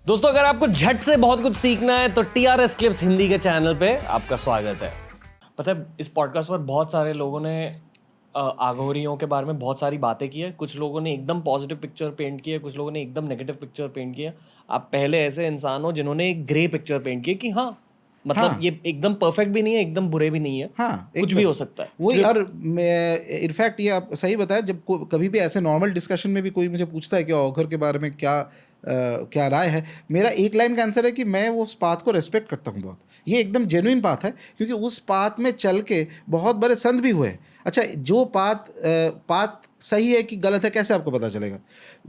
दोस्तों, अगर आपको झट से बहुत कुछ सीखना है तो टीआरएस क्लिप्स हिंदी के चैनल पे आपका स्वागत है। पता है, इस पॉडकास्ट पर बहुत सारे लोगों ने आघोरियों के बारे में बहुत सारी बातें की है। कुछ लोगों ने एकदम पॉजिटिव पिक्चर पेंट की है, कुछ लोगों ने एकदम नेगेटिव पिक्चर पेंट की है। आप पहले ऐसे इंसान हो जिन्होंने एक ग्रे पिक्चर पेंट की है कि हाँ, मतलब हाँ ये एकदम परफेक्ट भी नहीं है, एकदम बुरे भी नहीं है, हाँ कुछ भी हो सकता है। वही। और इनफैक्ट ये आप सही बताया, जब कभी भी ऐसे नॉर्मल डिस्कशन में भी कोई मुझे पूछता है कि ऑकर के बारे में क्या राय है, मेरा एक लाइन का आंसर है कि मैं उस पाथ को रेस्पेक्ट करता हूँ बहुत। ये एकदम जेन्युइन पाथ है, क्योंकि उस पाथ में चल के बहुत बड़े संत भी हुए। अच्छा, जो पाथ सही है कि गलत है कैसे आपको पता चलेगा?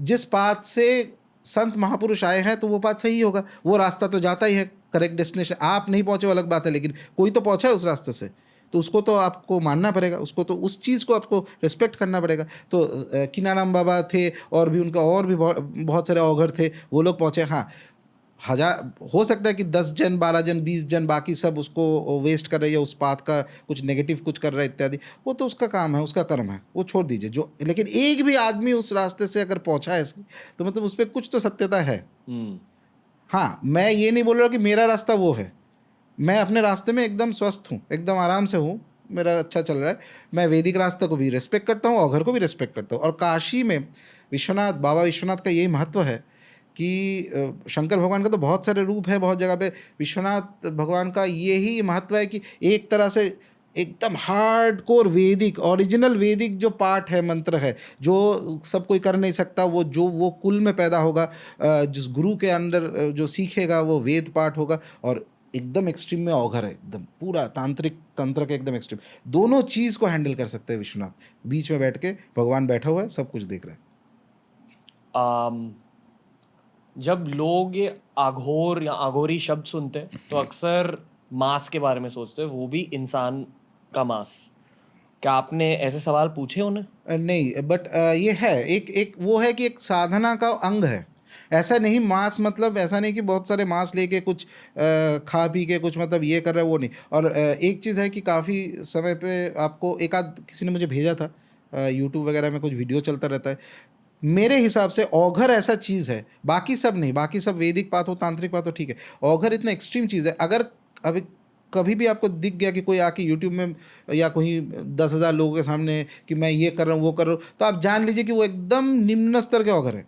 जिस पाथ से संत महापुरुष आए हैं तो वो बात सही होगा, वो रास्ता तो जाता ही है करेक्ट डेस्टिनेशन। आप नहीं पहुंचे वो अलग बात है, लेकिन कोई तो पहुंचा है उस रास्ते से, तो उसको तो आपको मानना पड़ेगा, उसको तो उस चीज़ को आपको रिस्पेक्ट करना पड़ेगा। तो किनाराम बाबा थे, और भी उनका और भी बहुत सारे औघर थे, वो लोग पहुंचे। हाँ, 1000 हो सकता है कि 10 जन 12 जन 20 जन बाकी सब उसको वेस्ट कर रहे हैं, उस पाथ का कुछ नेगेटिव कुछ कर रहा है इत्यादि, वो तो उसका काम है, उसका कर्म है, वो छोड़ दीजिए। जो लेकिन एक भी आदमी उस रास्ते से अगर पहुंचा है तो मतलब उस पर कुछ तो सत्यता है। हाँ, मैं ये नहीं बोल रहा कि मेरा रास्ता वो है। मैं अपने रास्ते में एकदम स्वस्थ हूँ, एकदम आराम से हूँ, मेरा अच्छा चल रहा है। मैं वैदिक रास्ते को भी रिस्पेक्ट करता हूँ, औघर को भी रिस्पेक्ट करता हूँ। और काशी में बाबा विश्वनाथ का यही महत्व है कि शंकर भगवान का तो बहुत सारे रूप है बहुत जगह पे, विश्वनाथ भगवान का यही महत्व है कि एक तरह से एकदम हार्डकोर वैदिक, ओरिजिनल वैदिक जो पाठ है, मंत्र है, जो सब कोई कर नहीं सकता, वो कुल में पैदा होगा, जिस गुरु के अंदर जो सीखेगा वो वेद पाठ होगा। और एकदम एक्सट्रीम में औघर है, एकदम पूरा तांत्रिक तंत्र के एकदम एक्सट्रीम। दोनों चीज़ को हैंडल कर सकते हैं विश्वनाथ। बीच में बैठ के भगवान बैठा हुआ है, सब कुछ देख रहा है। जब लोग ये आघोर या आघोरी शब्द सुनते हैं तो अक्सर मांस के बारे में सोचते हैं, वो भी इंसान का मांस। क्या आपने ऐसे सवाल पूछे उन्हें? नहीं, बट ये है एक एक वो है कि एक साधना का अंग है। ऐसा नहीं मांस मतलब ऐसा नहीं कि बहुत सारे मांस लेके कुछ खा पी के कुछ मतलब ये कर रहा है, वो नहीं। और एक चीज़ है कि काफ़ी समय पे आपको एक आध किसी ने मुझे भेजा था, यूट्यूब वगैरह में कुछ वीडियो चलता रहता है। मेरे हिसाब से औघर ऐसा चीज़ है, बाकी सब नहीं। बाकी सब वैदिक बात हो, तांत्रिक बात हो, ठीक है। औघर इतना एक्सट्रीम चीज़ है। अगर अभी कभी भी आपको दिख गया कि कोई आके यूट्यूब में या कोई 10,000 लोगों के सामने कि मैं ये कर रहा हूँ वो कर रहा हूँ, तो आप जान लीजिए कि वो एकदम निम्न स्तर के औघर है।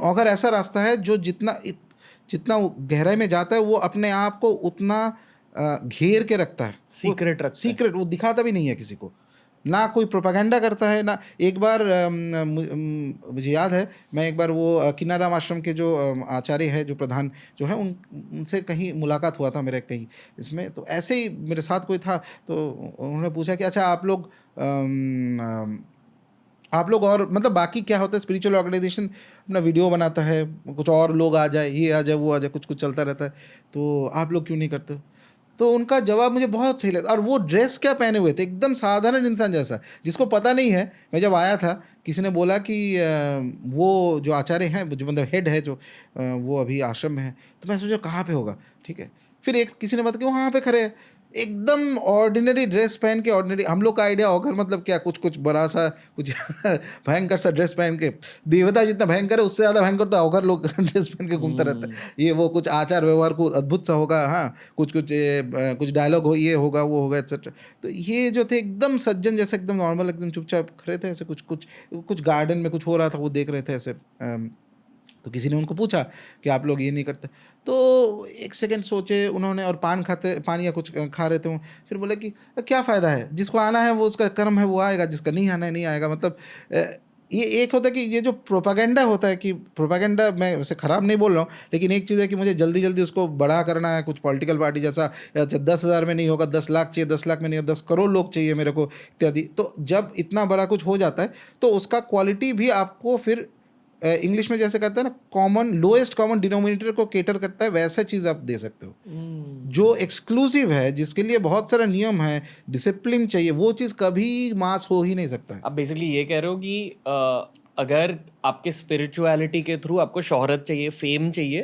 औघर ऐसा रास्ता है जो जितना गहराई में जाता है वो अपने आप को उतना घेर के रखता है, सीक्रेट रखता है। सीक्रेट वो दिखाता भी नहीं है किसी को, ना कोई प्रोपागेंडा करता है ना। एक बार मुझे याद है, मैं एक बार वो किनाराम आश्रम के जो आचार्य है, जो प्रधान जो है, उनसे कहीं मुलाकात हुआ था मेरे कहीं इसमें। तो ऐसे ही मेरे साथ कोई था, तो उन्होंने पूछा कि अच्छा आप लोग और मतलब बाकी क्या होता है, स्पिरिचुअल ऑर्गेनाइजेशन अपना वीडियो बनाता है, कुछ और लोग आ जाए, ये आ जाए वो आ जाए, कुछ कुछ चलता रहता है, तो आप लोग क्यों नहीं करते? तो उनका जवाब मुझे बहुत सही लगा। और वो ड्रेस क्या पहने हुए थे, एकदम साधारण इंसान जैसा, जिसको पता नहीं है। मैं जब आया था, किसी ने बोला कि वो जो आचार्य हैं, जो मतलब हेड है, जो वो अभी आश्रम में है। तो मैं सोचा कहाँ पे होगा, ठीक है। फिर एक किसी ने बताया कि वहाँ पे खड़े हैं, एकदम ऑर्डिनरी ड्रेस पहन के। ऑर्डिनरी हम लोग का आइडिया औघर मतलब क्या, कुछ कुछ बड़ा सा कुछ भयंकर सा ड्रेस पहन के, देवता जितना भयंकर है उससे ज़्यादा भयंकर तो औघर लोग ड्रेस पहन के घूमता रहता है। ये वो कुछ आचार व्यवहार को अद्भुत सा होगा, हाँ, कुछ डायलॉग हो, ये होगा वो होगा एक्सेट्रा। तो ये जो थे एकदम सज्जन जैसे, एकदम नॉर्मल, एकदम चुपचाप खड़े थे ऐसे। कुछ कुछ कुछ गार्डन में कुछ हो रहा था, वो देख रहे थे ऐसे। तो किसी ने उनको पूछा कि आप लोग ये नहीं करते? तो एक सेकंड सोचे उन्होंने, और पान या कुछ खा रहे थे वो। फिर बोले कि क्या फ़ायदा है, जिसको आना है वो उसका कर्म है, वो आएगा, जिसका नहीं आना है नहीं आएगा। मतलब ये एक होता है कि ये जो प्रोपागेंडा होता है, कि प्रोपागेंडा, मैं वैसे ख़राब नहीं बोल रहा हूँ, लेकिन एक चीज़ है कि मुझे जल्दी जल्दी उसको बड़ा करना है, कुछ पॉलिटिकल पार्टी जैसा। 10,000 में नहीं होगा, 10 लाख चाहिए, 10 लाख में नहीं होगा, 10 करोड़ लोग चाहिए मेरे को इत्यादि। तो जब इतना बड़ा कुछ हो जाता है तो उसका क्वालिटी भी आपको फिर इंग्लिश में जैसे कहते हैं ना, लोएस्ट कॉमन डिनोमिनेटर को केटर करता है, वैसा चीज़ आप दे सकते हो। जो एक्सक्लूसिव है, जिसके लिए बहुत सारा नियम है, डिसिप्लिन चाहिए, वो चीज़ कभी मास हो ही नहीं सकता है। आप बेसिकली ये कह रहे हो कि अगर आपके स्पिरिचुअलिटी के थ्रू आपको शोहरत चाहिए, फेम चाहिए,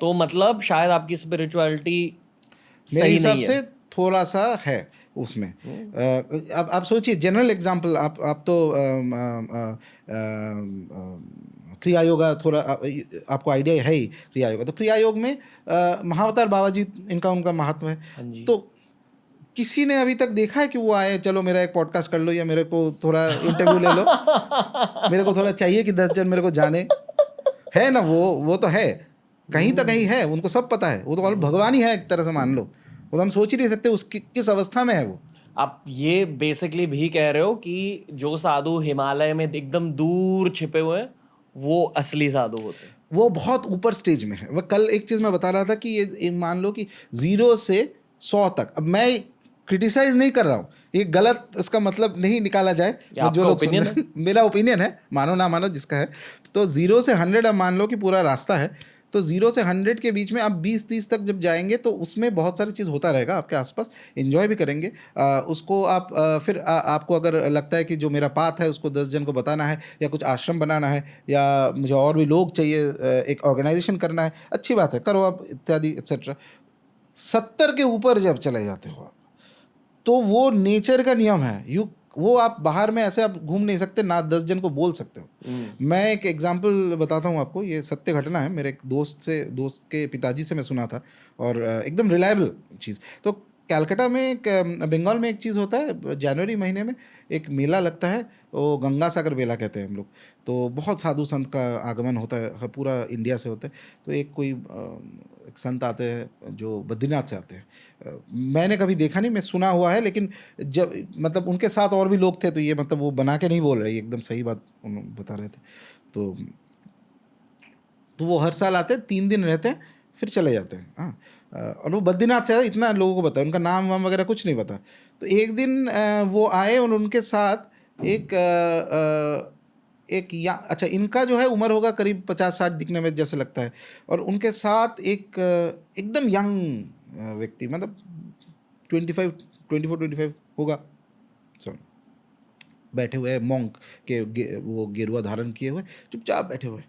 तो मतलब शायद आपकी स्पिरिचुअलिटी मेरे सही हिसाब नहीं से है। थोड़ा सा है उसमें। अब आप सोचिए, जनरल एग्जांपल, आप तो क्रिया योगा थोड़ा आपको आइडिया है ही क्रिया योगा। तो क्रिया योग में महाअवतार बाबा जी इनका उनका महत्व है। हाँ जी। तो किसी ने अभी तक देखा है कि वो आए चलो मेरा एक पॉडकास्ट कर लो या मेरे को थोड़ा इंटरव्यू ले लो, मेरे को थोड़ा चाहिए कि 10 जन मेरे को जाने, है ना? वो तो है, कहीं तो कहीं है, उनको सब पता है, वो तो भगवान ही है एक तरह से मान लो। वो तो हम सोच ही नहीं सकते उसकी किस अवस्था में है वो। आप ये बेसिकली भी कह रहे हो कि जो साधु हिमालय में एकदम दूर छिपे हुए हैं वो असली साधु होते हैं। वो बहुत ऊपर स्टेज में है। वह कल एक चीज़ मैं बता रहा था कि ये मान लो कि 0 से 100 तक, अब मैं क्रिटिसाइज नहीं कर रहा हूँ, ये गलत इसका मतलब नहीं निकाला जाए, आपका जो लोग सुन opinion रहे हैं, मेरा ओपिनियन है, मानो ना मानो जिसका है। तो 0 से 100 अब मान लो कि पूरा रास्ता है, तो 0 से 100 के बीच में आप 20-30 तक जब जाएंगे तो उसमें बहुत सारी चीज़ होता रहेगा आपके आसपास, एंजॉय भी करेंगे। उसको आप फिर आपको अगर लगता है कि जो मेरा पाथ है उसको 10 जन को बताना है या कुछ आश्रम बनाना है या मुझे और भी लोग चाहिए, एक ऑर्गेनाइजेशन करना है, अच्छी बात है, करो आप, इत्यादि एक्सेट्रा। 70 के ऊपर जब चले जाते हो आप, तो वो नेचर का नियम है, वो आप बाहर में ऐसे आप घूम नहीं सकते, ना 10 जन को बोल सकते हो। मैं एक एग्जांपल बताता हूँ आपको, ये सत्य घटना है, मेरे एक दोस्त के पिताजी से मैं सुना था, और एकदम रिलायबल चीज़। तो कलकत्ता में बंगाल में एक चीज़ होता है, जनवरी महीने में एक मेला लगता है, वो गंगा सागर मेला कहते हैं हम लोग। तो बहुत साधु संत का आगमन होता है, पूरा इंडिया से होता है। तो एक संत आते हैं जो बद्रीनाथ से आते हैं, मैंने कभी देखा नहीं, मैं सुना हुआ है, लेकिन जब मतलब उनके साथ और भी लोग थे, तो ये मतलब वो बना के नहीं बोल रहे, एकदम सही बात बता रहे थे। तो वो हर साल आते हैं, 3 दिन रहते हैं, फिर चले जाते हैं। हाँ, और वो बद्रीनाथ से आए, इतना लोगों को पता है, उनका नाम वाम वगैरह कुछ नहीं पता। तो एक दिन वो आए और उनके साथ अच्छा, इनका जो है उम्र होगा करीब 50-60 दिखने में जैसे लगता है, और उनके साथ एक एकदम यंग व्यक्ति, मतलब 24-25 होगा, सॉरी, बैठे हुए मॉन्क वो गेरुआ धारण किए हुए चुपचाप बैठे हुए।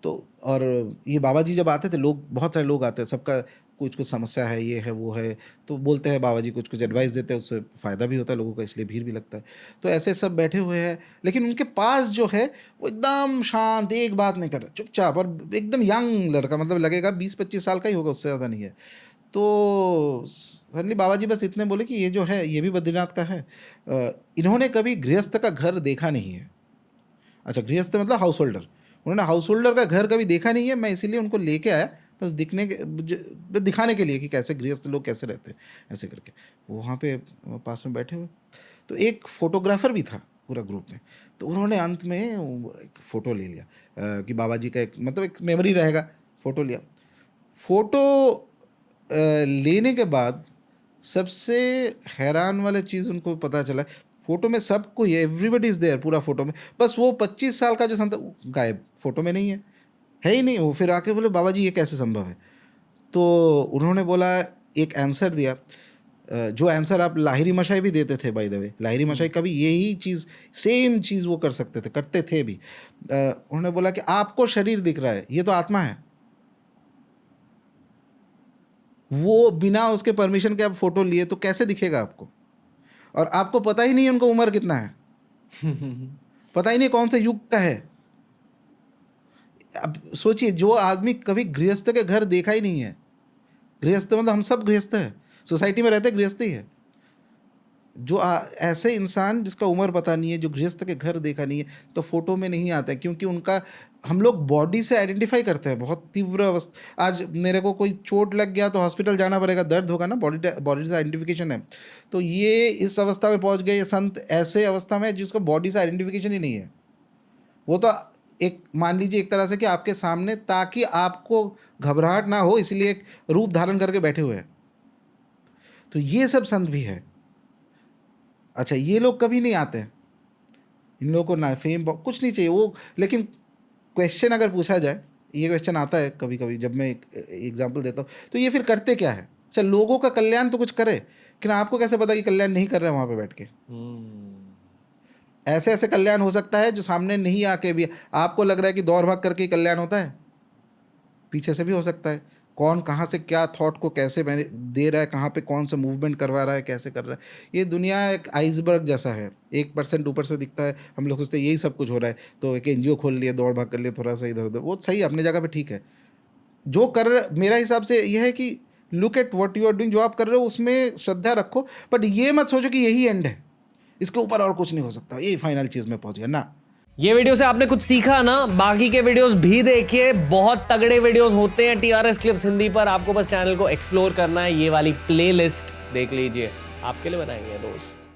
तो और ये बाबा जी जब आते थे, बहुत सारे लोग आते हैं, सबका कुछ समस्या है, ये है वो है, तो बोलते हैं बाबा जी कुछ एडवाइस देते हैं, उससे फ़ायदा भी होता है लोगों का, इसलिए भीड़ भी लगता है। तो ऐसे सब बैठे हुए हैं, लेकिन उनके पास जो है वो एकदम शांत, एक बात नहीं कर रहा, चुपचाप, और एकदम यंग लड़का, मतलब लगेगा 20-25 साल का ही होगा, उससे ज़्यादा नहीं है। तो सडनली बाबा जी बस इतने बोले कि ये जो है ये भी बद्रीनाथ का है, इन्होंने कभी गृहस्थ का घर देखा नहीं है। अच्छा, गृहस्थ मतलब हाउस होल्डर, उन्होंने हाउस होल्डर का घर कभी देखा नहीं है, मैं इसीलिए उनको लेके आया, बस दिखाने के लिए कि कैसे गृहस्थ लोग कैसे रहते हैं, ऐसे करके। वो वहाँ पे पास में बैठे हुए, तो एक फोटोग्राफर भी था पूरा ग्रुप में, तो उन्होंने अंत में एक फ़ोटो ले लिया कि बाबा जी का एक मतलब एक मेमोरी रहेगा, फ़ोटो लिया। फ़ोटो लेने के बाद सबसे हैरान वाला चीज़ उनको पता चला, फ़ोटो में सब कोई है, एवरीबडी इज़ देयर पूरा फ़ोटो में, बस वो 25 साल का जो संत गायब, फ़ोटो में नहीं है ही नहीं। वो फिर आके बोले बाबा जी ये कैसे संभव है? तो उन्होंने बोला, एक आंसर दिया, जो आंसर आप लाहिरी मशाई भी देते थे, बाय द वे, लाहिरी मशाई का भी यही चीज़, सेम चीज़ वो कर सकते थे, करते थे भी। उन्होंने बोला कि आपको शरीर दिख रहा है, ये तो आत्मा है। वो बिना उसके परमिशन के आप फोटो लिए तो कैसे दिखेगा आपको? और आपको पता ही नहीं उनका उम्र कितना है, पता ही नहीं कौन से युग का है। अब सोचिए, जो आदमी कभी गृहस्थ के घर देखा ही नहीं है, गृहस्थ मतलब हम सब गृहस्थ है, सोसाइटी में रहते गृहस्थ ही है, जो ऐसे इंसान जिसका उम्र पता नहीं है, जो गृहस्थ के घर देखा नहीं है, तो फोटो में नहीं आता है, क्योंकि उनका, हम लोग बॉडी से आइडेंटिफाई करते हैं, बहुत तीव्र अवस्था। आज मेरे को कोई चोट लग गया तो हॉस्पिटल जाना पड़ेगा, दर्द होगा ना, बॉडी से आइडेंटिफिकेशन है। तो ये इस अवस्था में पहुंच गए ये संत, ऐसे अवस्था में जिसको बॉडी से आइडेंटिफिकेशन ही नहीं है। वो तो एक, मान लीजिए एक तरह से कि आपके सामने, ताकि आपको घबराहट ना हो, इसलिए एक रूप धारण करके बैठे हुए हैं। तो ये सब संत भी है। अच्छा, ये लोग कभी नहीं आते हैं, इन लोगों को ना फेम कुछ नहीं चाहिए वो, लेकिन क्वेश्चन अगर पूछा जाए, ये क्वेश्चन आता है कभी कभी जब मैं एग्जांपल देता हूँ, तो ये फिर करते क्या है? चल, लोगों का कल्याण तो कुछ करे, लेकिन आपको कैसे पता कि कल्याण नहीं कर रहे हैं वहाँ पे बैठ के? ऐसे ऐसे कल्याण हो सकता है जो सामने नहीं आके भी आपको लग रहा है कि दौड़ भाग करके ही कल्याण होता है, पीछे से भी हो सकता है। कौन कहाँ से क्या थॉट को कैसे मैंने दे रहा है, कहाँ पे कौन सा मूवमेंट करवा रहा है, कैसे कर रहा है। ये दुनिया एक आइसबर्ग जैसा है, 1% ऊपर से दिखता है, हम लोग सोचते हैं यही सब कुछ हो रहा है, तो एक NGO खोल लिया, दौड़ भाग कर लिया, थोड़ा सा इधर उधर, वो सही अपने जगह पे ठीक है। जो कर मेरा हिसाब से यह है कि look at what you are doing, जो आप कर रहे हो उसमें श्रद्धा रखो, बट ये मत सोचो कि यही एंड है, इसके ऊपर और कुछ नहीं हो सकता, यही फाइनल चीज़ में पहुंच गया ना। ये वीडियो से आपने कुछ सीखा ना? बाकी के वीडियोस भी देखिए, बहुत तगड़े वीडियोस होते हैं TRS क्लिप्स हिंदी पर। आपको बस चैनल को एक्सप्लोर करना है, ये वाली प्लेलिस्ट देख लीजिए, आपके लिए बनाएंगे दोस्त।